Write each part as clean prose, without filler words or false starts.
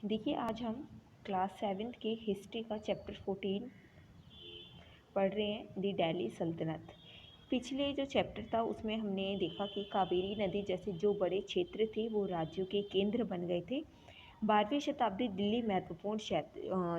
देखिए, आज हम क्लास 7th के हिस्ट्री का चैप्टर 14 पढ़ रहे हैं, दी दिल्ली सल्तनत। पिछले जो चैप्टर था उसमें हमने देखा कि कावेरी नदी जैसे जो बड़े क्षेत्र थे वो राज्यों के केंद्र बन गए थे। 12वीं शताब्दी दिल्ली महत्वपूर्ण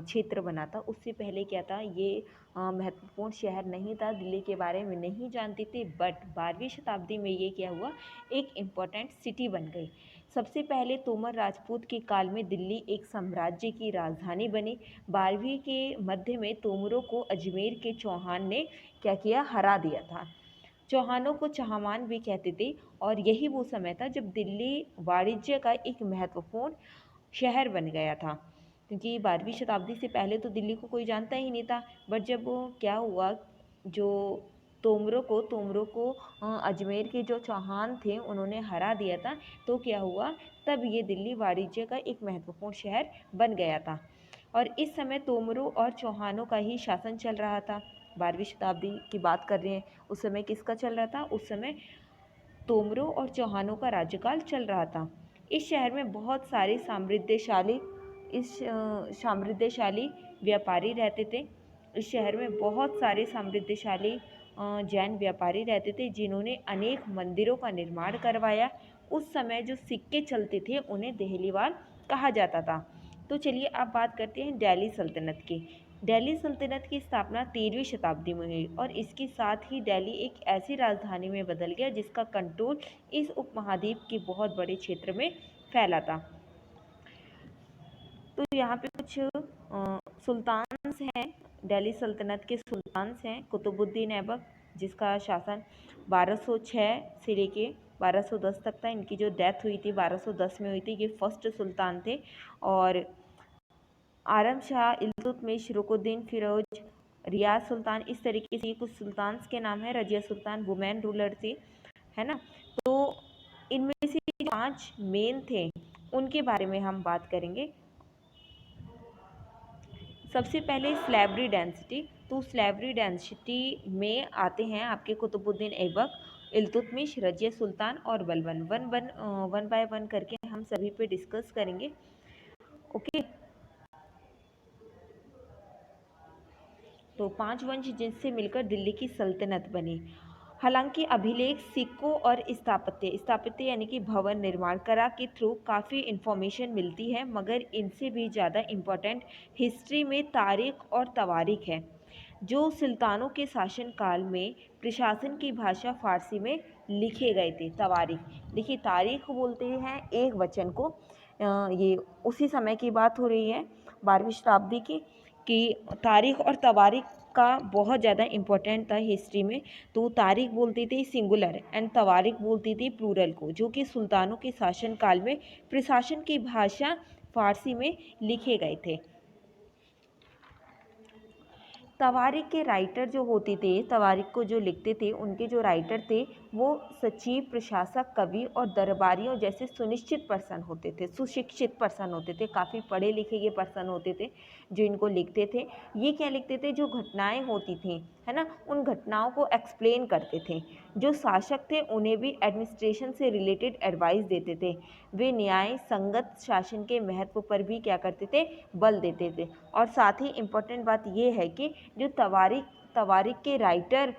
क्षेत्र बना था। उससे पहले क्या था, ये महत्वपूर्ण शहर नहीं था, दिल्ली के बारे में नहीं जानते थे। बट 12वीं शताब्दी में ये क्या हुआ, एक इम्पोर्टेंट सिटी बन गई। सबसे पहले तोमर राजपूत के काल में दिल्ली एक साम्राज्य की राजधानी बनी। 12वीं के मध्य में तोमरों को अजमेर के चौहान ने क्या किया, हरा दिया था। चौहानों को चहामान भी कहते थे और यही वो समय था जब दिल्ली वाणिज्य का एक महत्वपूर्ण शहर बन गया था। क्योंकि 12वीं शताब्दी से पहले तो दिल्ली को कोई जानता ही नहीं था। बट जब वो क्या हुआ, जो तोमरों को अजमेर के जो चौहान थे उन्होंने हरा दिया था, तो क्या हुआ, तब ये दिल्ली वाणिज्य का एक महत्वपूर्ण शहर बन गया था। और इस समय तोमरों और चौहानों का ही शासन चल रहा था। 12वीं शताब्दी की बात कर रहे हैं, उस समय किसका चल रहा था, उस समय तोमरों और चौहानों का राज्यकाल चल रहा था। इस शहर में बहुत सारे समृद्धशाली व्यापारी रहते थे। इस शहर में बहुत सारे समृद्धशाली जैन व्यापारी रहते थे जिन्होंने अनेक मंदिरों का निर्माण करवाया। उस समय जो सिक्के चलते थे उन्हें देहलीवाल कहा जाता था। तो चलिए अब बात करते हैं दिल्ली सल्तनत की। दिल्ली सल्तनत की स्थापना 13वीं शताब्दी में हुई और इसके साथ ही दिल्ली एक ऐसी राजधानी में बदल गया जिसका कंट्रोल इस उपमहाद्वीप के बहुत बड़े क्षेत्र में फैला था। तो यहाँ पे कुछ सुल्तान्स हैं, दिल्ली सल्तनत के सुल्तान्स हैं। कुतुबुद्दीन ऐबक, जिसका शासन 1206 से लेके 1210 तक था। इनकी जो डेथ हुई थी 1210 में हुई थी। ये फर्स्ट सुल्तान थे। और आरम शाह, इल्तुतमिश, रुकुद्दीन फिरोज, रियाज सुल्तान, इस तरीके से कुछ सुल्तान्स के नाम है। रजिया सुल्तान वुमेन रूलर थी, है ना। तो इनमें से 5 मेन थे, उनके बारे में हम बात करेंगे। सबसे पहले स्लेवरी डेंसिटी। तो स्लेवरी डेंसिटी में आते हैं आपके कुतुबुद्दीन ऐबक, इल्तुतमिश, रजिया सुल्तान और बलबन। वन बाय वन करके हम सभी पे डिस्कस करेंगे। ओके, तो 5 वंश जिनसे मिलकर दिल्ली की सल्तनत बनी। हालांकि अभिलेख, सिक्कों और स्थापत्य यानी कि भवन निर्माण कला के थ्रू काफ़ी इन्फॉर्मेशन मिलती है, मगर इनसे भी ज़्यादा इम्पोर्टेंट हिस्ट्री में तारीख और तवारीख है, जो सुल्तानों के शासनकाल में प्रशासन की भाषा फारसी में लिखे गए थे। तवारीख, देखिए तारीख बोलते हैं एक वचन को। ये उसी समय की बात हो रही है 12वीं शताब्दी की, कि तारीख और तवारीख का बहुत ज़्यादा इम्पोर्टेंट था हिस्ट्री में। तो तारीख बोलती थी सिंगुलर एंड तवारीख बोलती थी प्लूरल को, जो कि सुल्तानों के शासनकाल में प्रशासन की भाषा फारसी में लिखे गए थे। तवारीख के राइटर जो होते थे, तवारीख को जो लिखते थे, उनके जो राइटर थे वो सचिव, प्रशासक, कवि और दरबारियों जैसे सुनिश्चित पर्सन होते थे, सुशिक्षित पर्सन होते थे, काफ़ी पढ़े लिखे ये पर्सन होते थे जो इनको लिखते थे। ये क्या लिखते थे, जो घटनाएं होती थी, है ना, उन घटनाओं को एक्सप्लेन करते थे। जो शासक थे उन्हें भी एडमिनिस्ट्रेशन से रिलेटेड एडवाइस देते थे। वे न्याय संगत शासन के महत्व पर भी क्या करते थे, बल देते थे। और साथ ही इम्पोर्टेंट बात ये है कि जो तवारीख के राइटर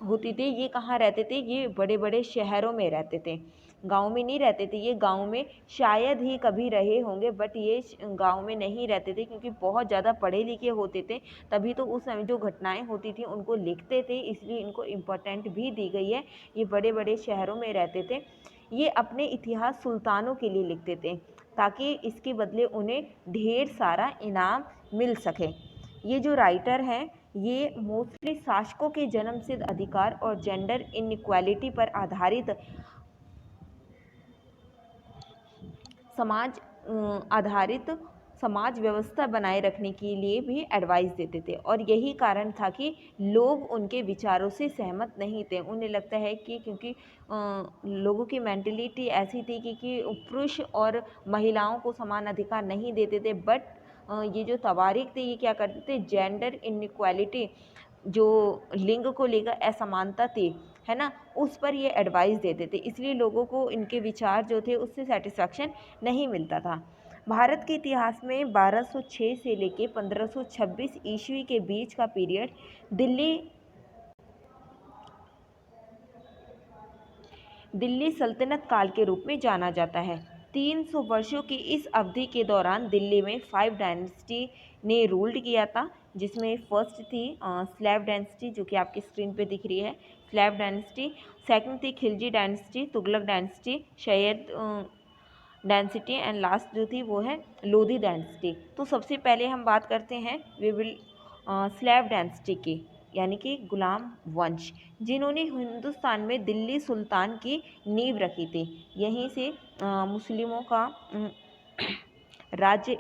होते थे, ये कहाँ रहते थे, ये बड़े बड़े शहरों में रहते थे, गांव में नहीं रहते थे। ये गांव में शायद ही कभी रहे होंगे, बट ये गांव में नहीं रहते थे क्योंकि बहुत ज़्यादा पढ़े लिखे होते थे, तभी तो उस समय जो घटनाएं होती थी उनको लिखते थे, इसलिए इनको इम्पोर्टेंट भी दी गई है। ये बड़े बड़े शहरों में रहते थे। ये अपने इतिहास सुल्तानों के लिए लिखते थे ताकि इसके बदले उन्हें ढेर सारा इनाम मिल सके। ये जो राइटर हैं ये मोस्टली शासकों के जन्मसिद्ध अधिकार और जेंडर इनइक्वालिटी पर आधारित समाज व्यवस्था बनाए रखने के लिए भी एडवाइस देते थे। और यही कारण था कि लोग उनके विचारों से सहमत नहीं थे। उन्हें लगता है कि क्योंकि लोगों की मेंटलिटी ऐसी थी कि पुरुष और महिलाओं को समान अधिकार नहीं देते थे। बट ये जो तवारीख थे ये क्या करते थे, जेंडर इनइक्वालिटी, जो लिंग को लेकर असमानता थी, है ना, उस पर ये एडवाइस देते थे। इसलिए लोगों को इनके विचार जो थे उससे सेटिस्फैक्शन नहीं मिलता था। भारत के इतिहास में 1206 से लेके 1526 ईस्वी के बीच का पीरियड दिल्ली सल्तनत काल के रूप में जाना जाता है। 300 वर्षों की इस अवधि के दौरान दिल्ली में 5 डायनेस्टी ने रूल्ड किया था, जिसमें फर्स्ट थी स्लैव डायनेस्टी, जो कि आपकी स्क्रीन पे दिख रही है, स्लैव डायनेस्टी। सेकंड थी Khilji dynasty, Tughlaq dynasty, Syed dynasty, and last जो थी वो है लोधी डायनेस्टी। तो सबसे पहले हम बात करते हैं स्लैव डायनेस्टी की, यानी कि गुलाम वंश, जिन्होंने हिंदुस्तान में दिल्ली सुल्तान की नींव रखी थी। यहीं से मुस्लिमों का राज्य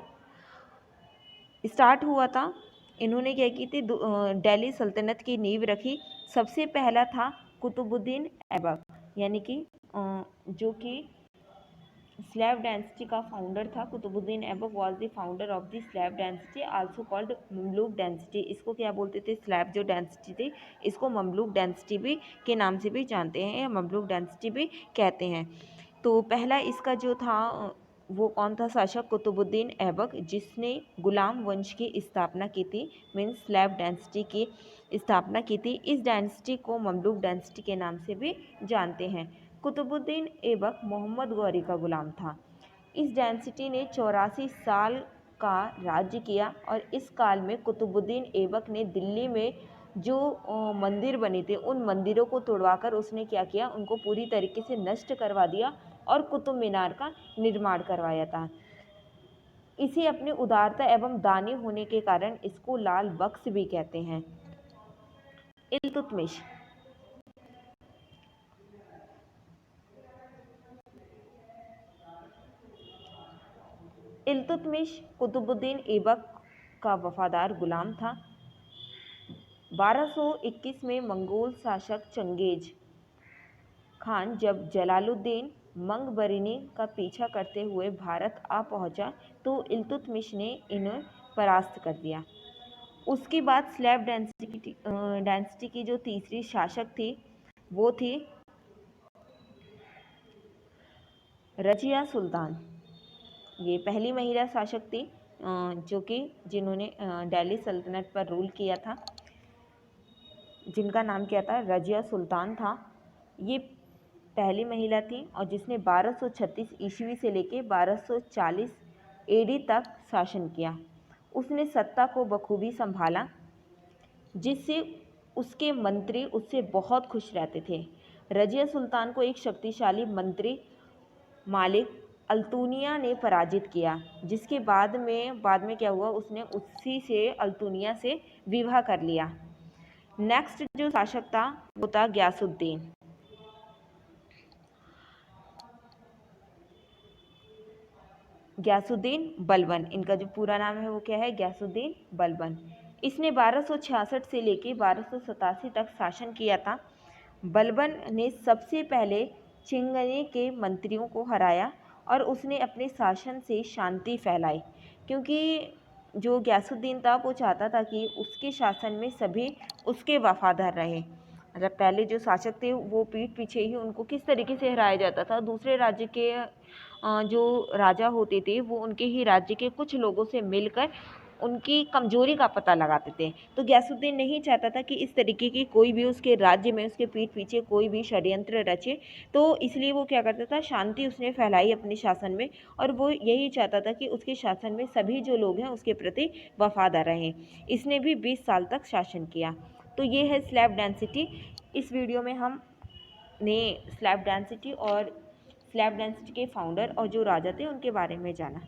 स्टार्ट हुआ था। इन्होंने क्या की थी, दिल्ली सल्तनत की नींव रखी। सबसे पहला था कुतुबुद्दीन ऐबक, यानी कि जो कि स्लैव डायनेस्टी का फाउंडर था। Qutbuddin Aibak was the founder of the slave dynasty, also called Mamluk dynasty. इसको क्या बोलते थे, स्लैव जो डायनेस्टी थी इसको ममलूक डायनेस्टी भी के नाम से भी जानते हैं, या ममलूक डायनेस्टी भी कहते हैं। तो पहला इसका जो था वो कौन था शासक, कुतुबुद्दीन ऐबक, जिसने गुलाम वंश की स्थापना की थी, मीन्स स्लैव डायनेस्टी की स्थापना की थी। इस डायनेस्टी को ममलूक डायनेस्टी के नाम से भी जानते हैं। कुतुबुद्दीन ऐबक मोहम्मद गौरी का गुलाम था। इस डायनेस्टी ने 84 साल का राज्य किया, और इस काल में कुतुबुद्दीन ऐबक ने दिल्ली में जो मंदिर बने थे उन मंदिरों को तोड़वाकर उसने क्या किया, उनको पूरी तरीके से नष्ट करवा दिया और कुतुब मीनार का निर्माण करवाया था। इसे अपनी उदारता एवं दानी होने के कारण इसको लाल बख्श भी कहते हैं। इल्तुतमिश कुतुबुद्दीन ऐबक का वफादार गुलाम था। 1221 में मंगोल शासक चंगेज खान जब जलालुद्दीन मंगबरिनी का पीछा करते हुए भारत आ पहुंचा, तो इल्तुतमिश ने इन्हें परास्त कर दिया। उसके बाद स्लैव डायनेस्टी की जो तीसरी शासक थी वो थी रजिया सुल्तान। ये पहली महिला शासक थी जो कि जिन्होंने दिल्ली सल्तनत पर रूल किया था, जिनका नाम क्या था, रजिया सुल्तान था। ये पहली महिला थी और जिसने 1236 ईस्वी से लेके 1240 एडी तक शासन किया। उसने सत्ता को बखूबी संभाला, जिससे उसके मंत्री उससे बहुत खुश रहते थे। रजिया सुल्तान को एक शक्तिशाली मंत्री मालिक अल्तुनिया ने पराजित किया, जिसके बाद में क्या हुआ, उसने उसी से अल्तुनिया से विवाह कर लिया। नेक्स्ट जो शासक था वो था गयासुद्दीन बलबन। इनका जो पूरा नाम है वो क्या है, गयासुद्दीन बलबन। इसने 1266 से लेके 1287 तक शासन किया था। बलबन ने सबसे पहले चिंगने के मंत्रियों को हराया और उसने अपने शासन से शांति फैलाई, क्योंकि जो गयासुद्दीन था वो चाहता था कि उसके शासन में सभी उसके वफादार रहे। मतलब पहले जो शासक थे वो पीठ पीछे ही उनको किस तरीके से हराया जाता था, दूसरे राज्य के जो राजा होते थे वो उनके ही राज्य के कुछ लोगों से मिलकर उनकी कमजोरी का पता लगाते थे। तो गयासुद्दीन नहीं चाहता था कि इस तरीके की कोई भी उसके राज्य में उसके पीठ पीछे कोई भी षड्यंत्र रचे, तो इसलिए वो क्या करता था, शांति उसने फैलाई अपने शासन में, और वो यही चाहता था कि उसके शासन में सभी जो लोग हैं उसके प्रति वफादार रहें। इसने भी 20 साल तक शासन किया। तो ये है स्लैव डायनेस्टी। इस वीडियो में हमने स्लैव डायनेस्टी और स्लैव डायनेस्टी के फाउंडर और जो राजा थे उनके बारे में जाना।